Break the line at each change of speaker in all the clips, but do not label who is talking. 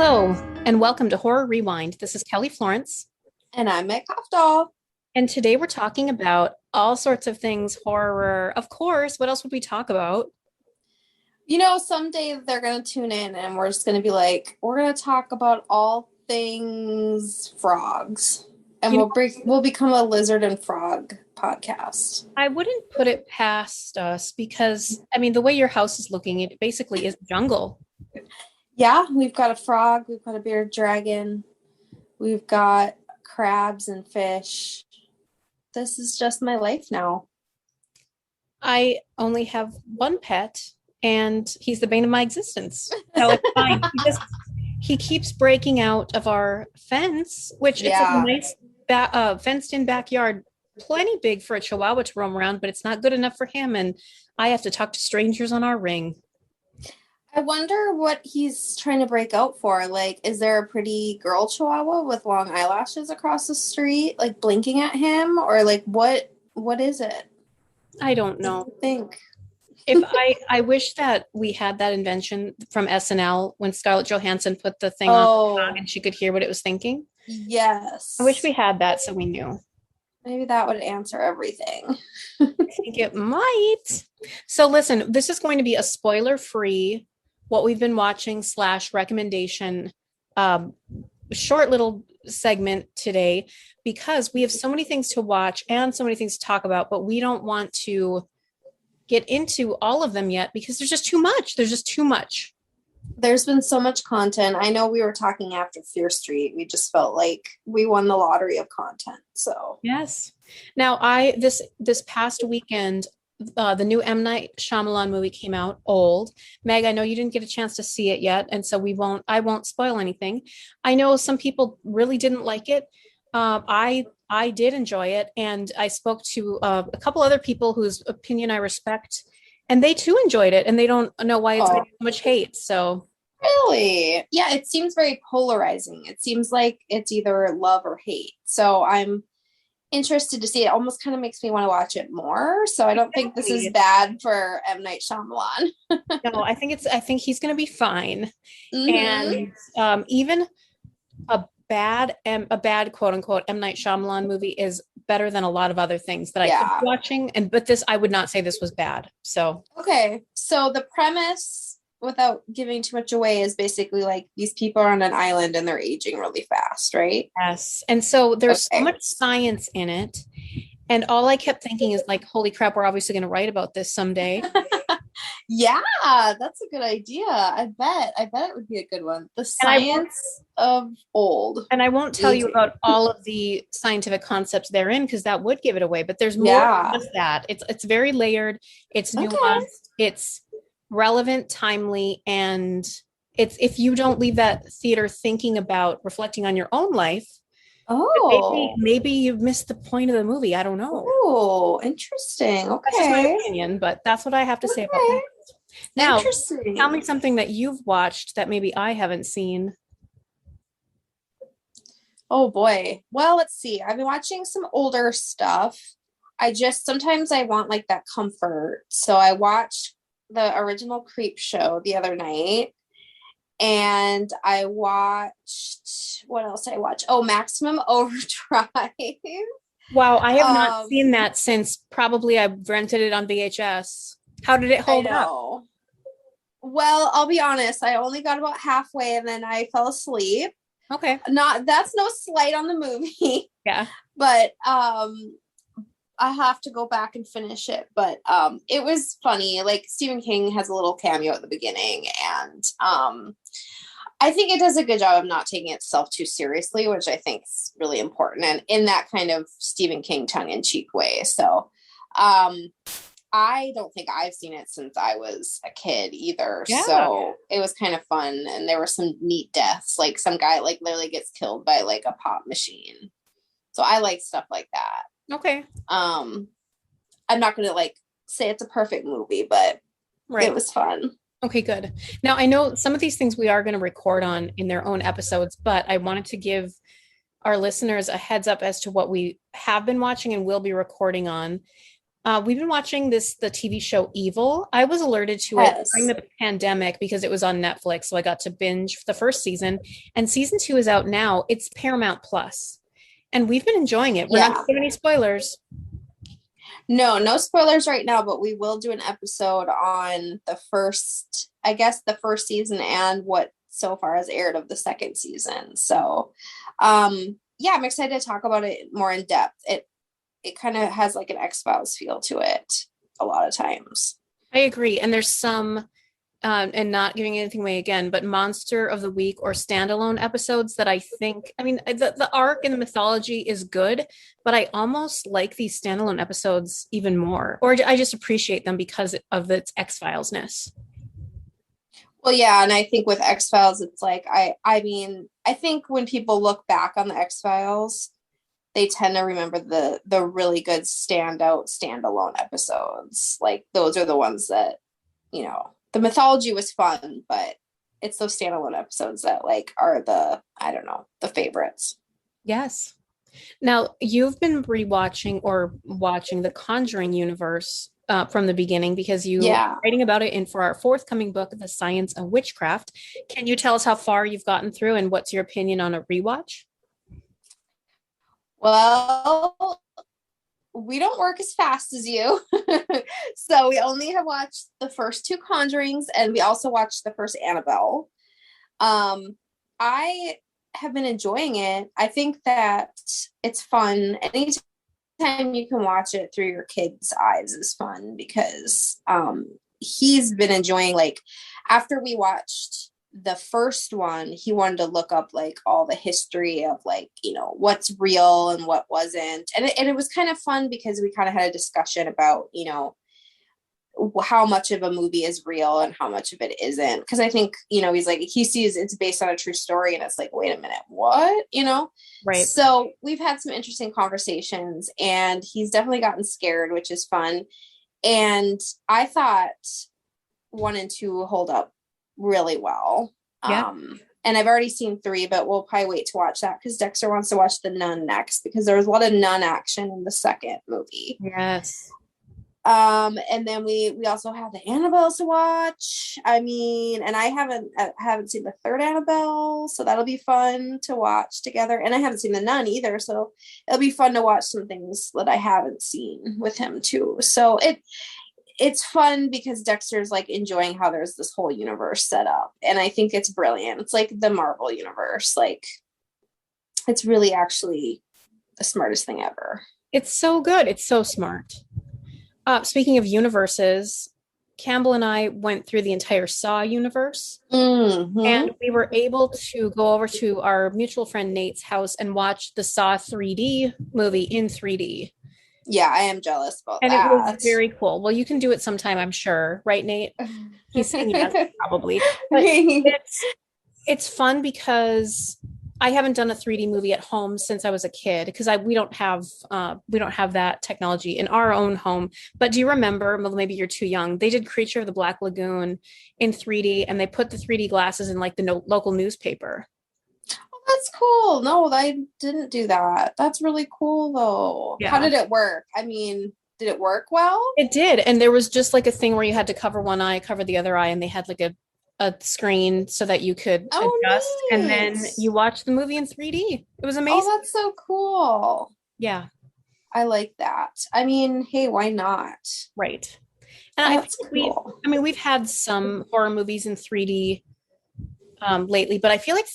Hello, and welcome to Horror Rewind. This is Kelly Florence,
And I'm Meg Hofdahl.
and today we're talking about all sorts of things horror. Of course, what else would we talk about?
Someday they're going to tune in and we're just going to be like, we're going to talk about all things frogs. And
You know,
we'll become a lizard and frog podcast.
I wouldn't put it past us because, the way your house is looking, it basically is a jungle.
Yeah, we've got a frog, we've got a bearded dragon, we've got crabs and fish. This is just my life now.
I only have one pet, and he's the bane of my existence. So it's fine. He keeps breaking out of our fence, which it's a
Yeah.
nice fenced-in backyard, plenty big for a chihuahua to roam around, but it's not good enough for him, and I have to talk to strangers on our ring.
I wonder what he's trying to break out for. Like, is there a pretty girl chihuahua with long eyelashes across the street, like blinking at him? Or like what is it?
I don't
What do
know.
you think?
If I wish that we had that invention from SNL when Scarlett Johansson put the thing on the dog
Oh,
and she could hear what it was thinking. I wish we
yes.
had that so we knew.
Maybe that would answer everything.
I think it might. So listen, this is going to be a spoiler-free what we've been watching slash recommendation um, short little segment today because we have so many things to watch and so many things to talk about, but we don't want to get into all of them yet because there's just too much. There's just too much.
There's been so much content. I know we were talking after Fear Street. We just felt like we won the lottery of content. So,
Yes. Now, this past weekend, the new M. Night Shyamalan movie came out, Old. Meg, I know you didn't get a chance to see it yet, and so I won't spoil anything. I know some people really didn't like it. I did enjoy it, and I spoke to a couple other people whose opinion I respect, and they too enjoyed it, and they don't know why it's
oh,
getting so much hate. So
really? Yeah, it seems very polarizing. It seems like it's either love or hate. So I'm interested to see it. Almost kind of makes me want to watch it more. So I don't think this is
exactly.
bad for M. Night Shyamalan.
No, I think he's going to be fine.
Mm-hmm.
And even a bad quote unquote M. Night Shyamalan movie is better than a lot of other things that I could be
Yeah.
watching. But this, I would not say this was bad. So
Okay. So the premise, without giving too much away, is basically like these people are on an island and they're aging really fast, right?
yes. And so there's so
Okay.
much science in it. And all I kept thinking is like, holy crap, we're obviously going to write about this someday.
Yeah, that's a good idea. I bet it would be a good one. The
And I won't
science of old
and I won't tell you
aging.
about all of the scientific concepts therein because that would give it away. But there's more
Yeah.
than just that. It's very layered, it's
Okay.
nuanced, it's relevant, timely, and it's if you don't leave that theater thinking about reflecting on your own life,
Oh.
maybe you've missed the point of the movie. I don't know.
Oh, interesting.
That's just my
Okay.
opinion, but that's what I have to say about
Okay.
that. Now, tell me
Interesting.
something that you've watched that maybe I haven't seen.
Oh boy. Well, let's see. I've been watching some older stuff. I just sometimes I want like that comfort. So I watched the original Creep Show the other night and I watched what else did I watch? Oh, Maximum Overdrive.
Wow, I have not seen
um
that since probably I rented it on VHS. How did it
I
hold up?
know. Well, I'll be honest, I only got about halfway and then I fell asleep.
Okay.
Not that's no slight on the movie,
Yeah.
but I have to go back and finish it. But it was funny. Like Stephen King has a little cameo at the beginning, and I think it does a good job of not taking itself too seriously, which I think is really important, and in that kind of Stephen King tongue in cheek way. So um, I don't think I've seen it since I was a kid either.
Yeah.
So it was kind of fun, and there were some neat deaths. Like some guy like literally gets killed by like a pop machine. So I like stuff like that.
Okay.
Um, I'm not gonna like say it's a perfect movie, but it
Right.
was fun.
Okay, good. Now, I know some of these things we are going to record on in their own episodes, but I wanted to give our listeners a heads up as to what we have been watching and will be recording on. We've been watching the TV show Evil. I was alerted to it during
Yes.
the pandemic because it was on Netflix, so I got to binge the first season, and season two is out now. It's Paramount Plus, and we've been enjoying it. We're not
Yeah.
giving any spoilers.
No, no spoilers right now, but we will do an episode on the first, I guess, the first season and what so far has aired of the second season. So, yeah, I'm excited to talk about it more in depth. It kind of has like an X-Files feel to it a lot of times.
I agree, and there's some and not giving anything away again, but monster of the week or standalone episodes that I think, I mean, the arc and the mythology is good, but I almost like these standalone episodes even more, or I just appreciate them because of its X-Filesness.
Well, yeah, and I think with X-Files, it's like I mean, I think when people look back on the X-Files, they tend to remember the really good standout standalone episodes. Like those are the ones that, the mythology was fun, but it's those standalone episodes that like are the, I don't know, the favorites.
Yes. Now, you've been rewatching or watching the Conjuring universe from the beginning because you are
Yeah.
writing about it in for our forthcoming book, The Science of Witchcraft. Can you tell us how far you've gotten through and what's your opinion on a rewatch?
Well, we don't work as fast as you. So we only have watched the first two Conjurings and we also watched the first Annabelle. I have been enjoying it. I think that it's fun. Anytime you can watch it through your kid's eyes is fun because he's been enjoying, like, after we watched the first one, he wanted to look up like all the history of like, what's real and what wasn't. And it was kind of fun because we kind of had a discussion about, how much of a movie is real and how much of it isn't. Because I think, he's like, he sees it's based on a true story and it's like, wait a minute, what?
Right.
So we've had some interesting conversations and he's definitely gotten scared, which is fun. And I thought one and two hold up really well.
Yeah.
And I've already seen three, but we'll probably wait to watch that because Dexter wants to watch The Nun next because there was a lot of nun action in the second movie.
Yes.
And then we also have the Annabelle to watch. I mean, and I haven't seen the third Annabelle, so that'll be fun to watch together. And I haven't seen the Nun either, so it'll be fun to watch some things that I haven't seen with him too. So it's fun because Dexter's like enjoying how there's this whole universe set up, and I think it's brilliant. It's like the Marvel universe, like it's really actually the smartest thing ever.
It's so good. It's so smart. Speaking of universes, Campbell and I went through the entire Saw universe,
Mm-hmm.
and we were able to go over to our mutual friend Nate's house and watch the Saw 3D movie in 3D.
Yeah, I am jealous about
And it was
that.
very cool. Well, you can do it sometime, I'm sure, right, Nate? He's saying yes, probably. But it's fun because I haven't done a 3D movie at home since I was a kid because we don't have that technology in our own home. But do you remember? Well, maybe you're too young. They did Creature of the Black Lagoon in 3D, and they put the 3D glasses in like the local newspaper.
That's cool. No, I didn't do that. That's really cool though. How
Yeah.
did it work? I mean, did it work well?
It did, and there was just like a thing where you had to cover one eye, cover the other eye, and they had like a screen so that you could adjust,
Oh,
and then
neat.
you watch the movie in 3D. It was
Oh,
amazing.
that's so cool.
Yeah,
I like that. I mean, hey, why not?
right. And I
That's
think
cool.
we've had some horror movies in 3D lately, but I feel like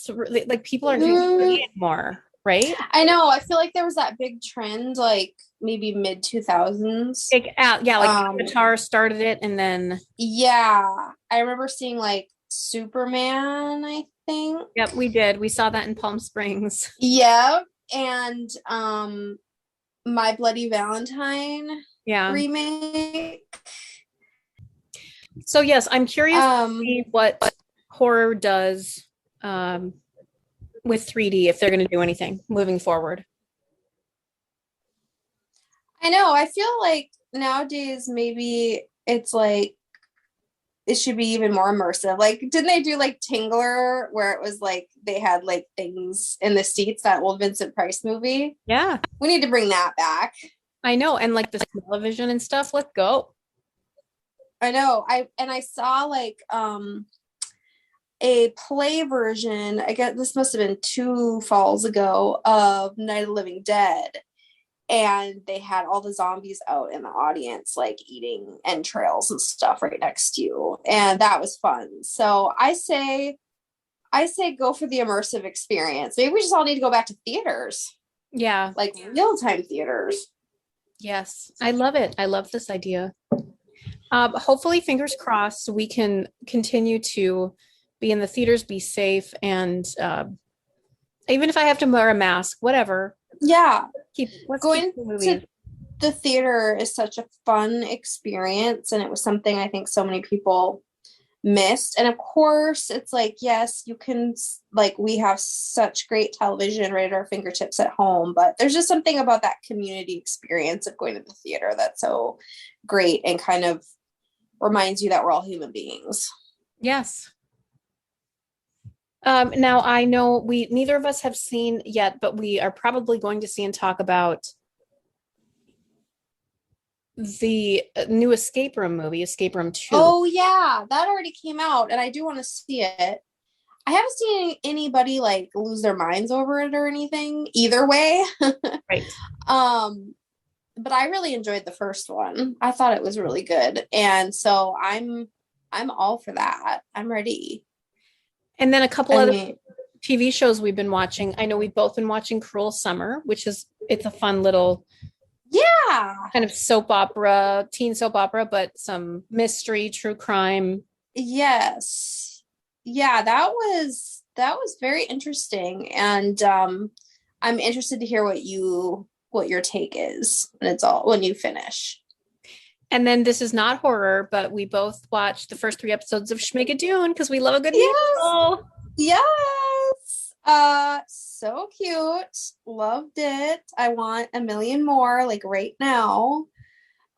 like people aren't doing 3D anymore, right?
I know. I feel like there was that big trend, like maybe mid 2000s.
Like, yeah, like Avatar started it, and then
Yeah, I remember seeing like Superman, I think.
yep, we did. We saw that in Palm Springs.
Yeah, and My Bloody Valentine
Yeah.
remake.
So yes, I'm curious to see what horror does with 3D if they're going to do anything moving forward.
I know. I feel like nowadays maybe it's like it should be even more immersive. Like, didn't they do like Tingler where it was like they had like things in the seats, that old Vincent Price movie?
Yeah.
We need to bring that back.
I know. And like the television and stuff. Let's go.
I know. I saw like a play version. I guess this must have been 2 falls ago of Night of the Living Dead. And they had all the zombies out in the audience, like eating entrails and stuff right next to you. And that was fun. So I say go for the immersive experience. Maybe we just all need to go back to theaters,
Yeah.
like real-time theaters.
Yes. I love it. I love this idea. Hopefully, fingers crossed, we can continue to be in the theaters, be safe, and even if I have to wear a mask, whatever.
Yeah.
Let's
Going
keep the
to
movies.
the theater is such a fun experience, and it was something I think so many people missed. And of course, it's like, yes, you can, like, we have such great television right at our fingertips at home, but there's just something about that community experience of going to the theater that's so great and kind of reminds you that we're all human beings.
Yes. Now I know we neither of us have seen yet, but we are probably going to see and talk about the new escape room movie, Escape Room 2.
Oh yeah, that already came out, and I do want to see it. I haven't seen anybody like lose their minds over it or anything either way.
Right.
But I really enjoyed the first one. I thought it was really good. And so I'm all for that. I'm ready.
And then a couple
I
other
mean,
TV shows we've been watching. I know we've both been watching Cruel Summer, which is it's a fun little
yeah.
kind of soap opera, teen soap opera, but some mystery, true crime.
Yes. Yeah, that was very interesting. And I'm interested to hear what your take is when it's all when you finish.
And then this is not horror, but we both watched the first 3 episodes of Schmigadoon because we love a good
Yes.
musical.
Yes. So cute. Loved it. I want a million more, like right now.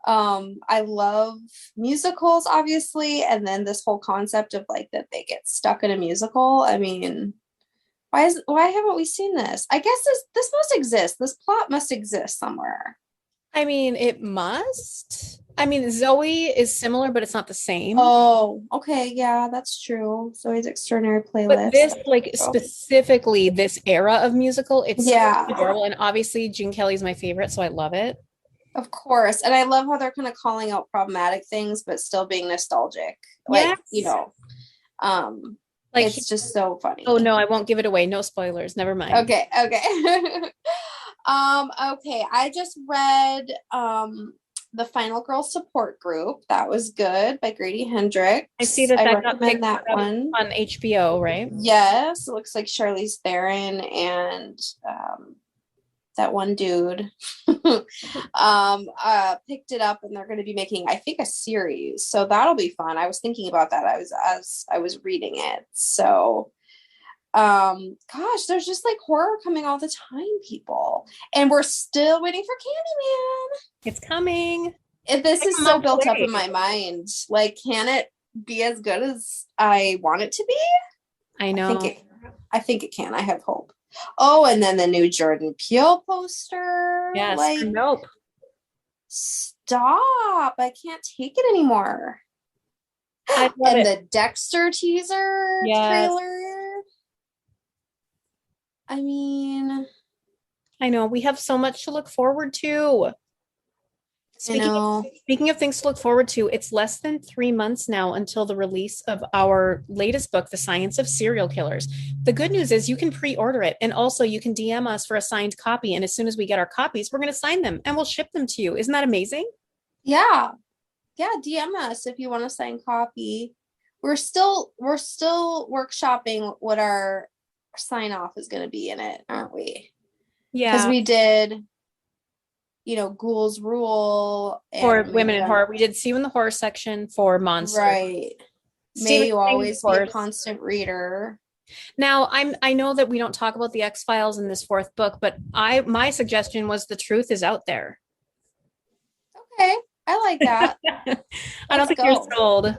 I love musicals, obviously, and then this whole concept of like that they get stuck in a musical. I mean, why haven't we seen this? I guess this must exist. This plot must exist somewhere.
I mean, it must. I mean, Zoe is similar, but it's not the same.
Oh, okay, yeah, that's true. Zoe's Extraordinary
But
Playlist.
this, like specifically this era of musical, it's
Yeah.
so adorable. And obviously, Gene Kelly's my favorite, so I love it.
Of course. And I love how they're kind of calling out problematic things, but still being nostalgic. Like,
Yes. Like,
it's just so funny.
oh no, I won't give it away. No spoilers. Never mind.
Okay, okay. Okay. I just read The Final Girl Support Group. That was good by Grady Hendrix.
I see that
I
got
recommend
picked
that
up
one.
on HBO, right?
Yes, it looks like Charlize Theron and that one dude picked it up, and they're going to be making, I think, a series, so that'll be fun. I was thinking about that as I was reading it. So gosh, there's just like horror coming all the time, people, and we're still waiting for Candyman.
It's coming.
This
Like
is
a
so
month
built up
away.
in my mind. Like, can it be as good as I want it to be?
I know.
I think it can. I have hope. Oh, and then the new Jordan Peele poster.
Yes.
Like,
Nope.
stop. I can't take it anymore.
I love
And
it.
the Dexter teaser
Yes.
trailer. I mean,
I know. We have so much to look forward to. Speaking of things to look forward to, it's less than 3 months now until the release of our latest book, The Science of Serial Killers. The good news is you can pre-order it, and also you can DM us for a signed copy. And as soon as we get our copies, we're going to sign them and we'll ship them to you. Isn't that amazing?
yeah. DM us if you want a signed copy. We're still workshopping what our sign off is going to be in it, aren't we?
Yeah.
Because we did, Ghouls Rule
For women in horror. We did See You in the Horror section for Monster.
Right. May you always be a constant reader.
Now, I know that we don't talk about the X-Files in this 4th book, but my suggestion was The Truth is Out There.
Okay, I like that.
I don't think you're sold.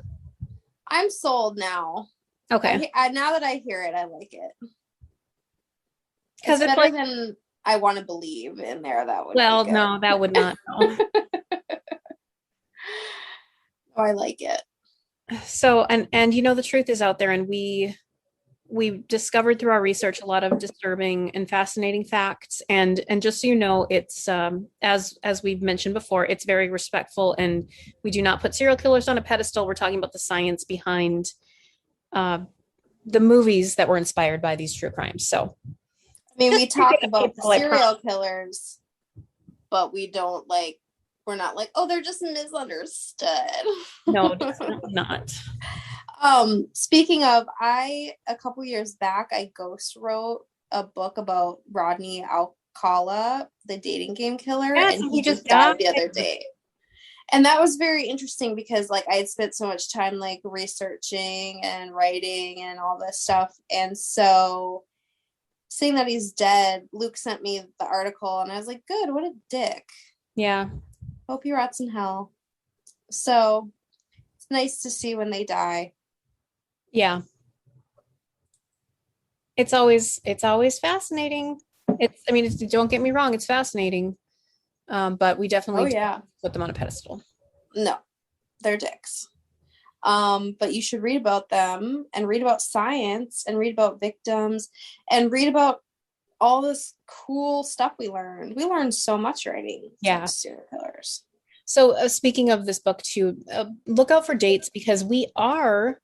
I'm sold now.
Okay.
Now that I hear it, I like it.
Because
it's better than I want to believe in there. That would
Well,
be good.
no, that would not. No.
Oh, I like it.
So, and the truth is out there, and we discovered through our research a lot of disturbing and fascinating facts. And just so you know, it's as we've mentioned before, it's very respectful, and we do not put serial killers on a pedestal. We're talking about the science behind uh, the movies that were inspired by these true crimes. So
I mean, we talk about
April, I
serial killers, but we don't like, we're not like, oh, they're just misunderstood.
no, definitely not.
Speaking of, a couple years back, I ghost wrote a book about Rodney Alcala, the dating game killer,
Yes,
and
he
he
just
just died the
died.
other day. And that was very interesting because like I had spent so much time like researching and writing and all this stuff. And so seeing that he's dead, Luke sent me the article and I was like, good, what a dick.
Yeah.
Hope he rots in hell. So it's nice to see when they die.
Yeah. It's always fascinating. I mean, don't get me wrong, it's fascinating. But we definitely
yeah,
put them on a pedestal.
no, they're dicks. But you should read about them and read about science and read about victims and read about all this cool stuff we learned. We learned so much writing serial killers.
So speaking of this book too, look out for dates because we are,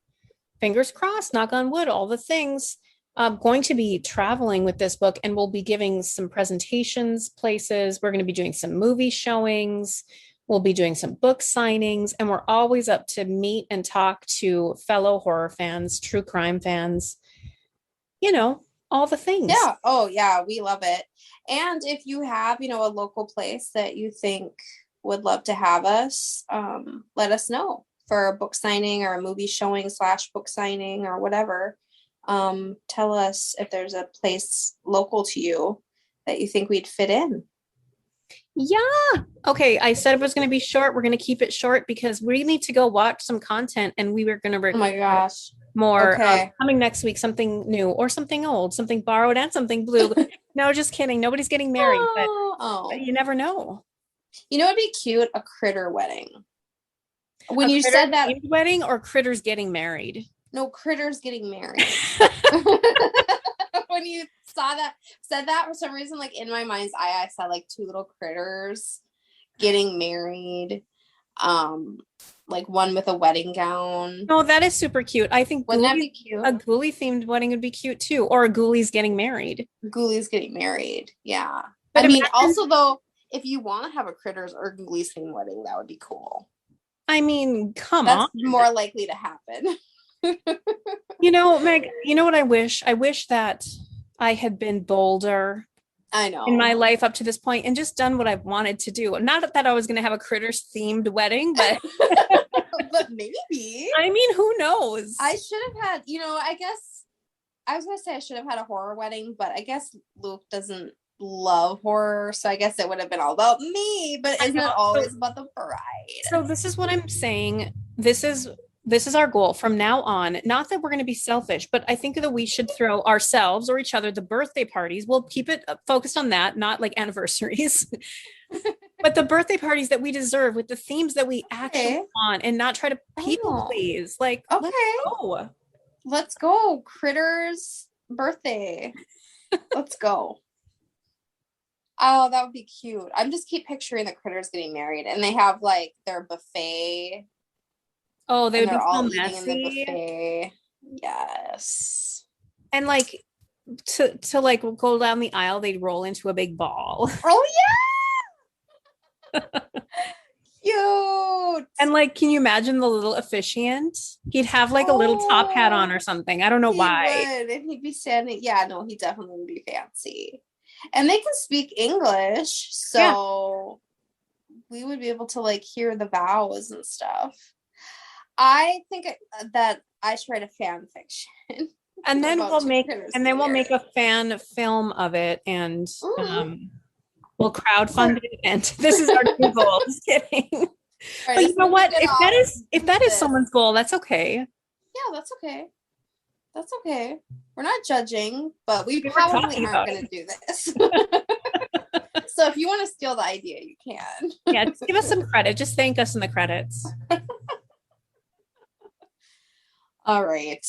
fingers crossed, knock on wood, all the things, going to be traveling with this book, and we'll be giving some presentations places. We're going to be doing some movie showings. We'll be doing some book signings, and we're always up to meet and talk to fellow horror fans, true crime fans, all the things.
Yeah. Oh yeah, we love it. And if you have, a local place that you think would love to have us, let us know for a book signing or a movie showing / book signing or whatever. Tell us if there's a place local to you that you think we'd fit in.
Yeah. Okay. I said it was going to be short. We're going to keep it short because we need to go watch some content, and we were going to
Oh my gosh.
more
Okay.
coming next week, something new or something old, something borrowed and something blue. No, just kidding. Nobody's getting married, but you never know.
It'd be cute, a critter wedding. When you
critter
said that
wedding or critters getting married?
No, critters getting married. When you said that for some reason, like in my mind's eye, I saw like two little critters getting married. Like one with a wedding gown.
No, that is super cute. I think
Wouldn't that be cute?
A ghoulie themed wedding would be cute too. Or a ghoulies getting married.
Ghoulies getting married. Yeah.
But
I mean, also though, if you want to have a critters or ghoulies themed wedding, that would be cool.
I mean, come
on.
That's
more likely to happen.
Meg, you know what I wish? I wish that I had been bolder.
I know.
In my life up to this point and just done what I've wanted to do. Not that I was going to have a critters themed wedding, but
but maybe.
I mean, who knows?
I should have had, I guess I was going to say I should have had a horror wedding, but I guess Luke doesn't love horror, so I guess it would have been all about me, but isn't it always about the bride?
So this is what I'm saying. This is our goal from now on. Not that we're going to be selfish, but I think that we should throw ourselves or each other the birthday parties. We'll keep it focused on that, not like anniversaries, but the birthday parties that we deserve with the themes that we actually want, and not try to people please. Like,
okay, let's go. Critters birthday. Let's go. Oh, that would be cute. I'm just keep picturing the critters getting married, and they have like their buffet.
Oh, they would be
all
so messy.
In the buffet. Yes.
And like to like go down the aisle, they'd roll into a big ball.
Oh yeah. Cute.
And like, can you imagine the little officiant? He'd have like a little top hat on or something. I don't know why.
Would. And he'd be standing. Yeah, no, he definitely would be fancy. And they can speak English, so we would be able to like hear the vows and stuff. I think that I should write a fan fiction.
And then we'll make a fan film of it, and we'll crowdfund it. And this is our new goal. Just kidding. Right, but you know what? If that is someone's goal, that's okay.
Yeah, that's okay. That's okay. We're not judging, but we probably aren't going to do this. So if you want to steal the idea, you can.
Yeah, just give us some credit. Just thank us in the credits.
All right.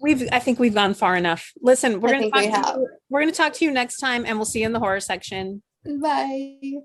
I think we've gone far enough. Listen,
I think we have.
we're gonna talk to you next time, and we'll see you in the horror section.
Bye.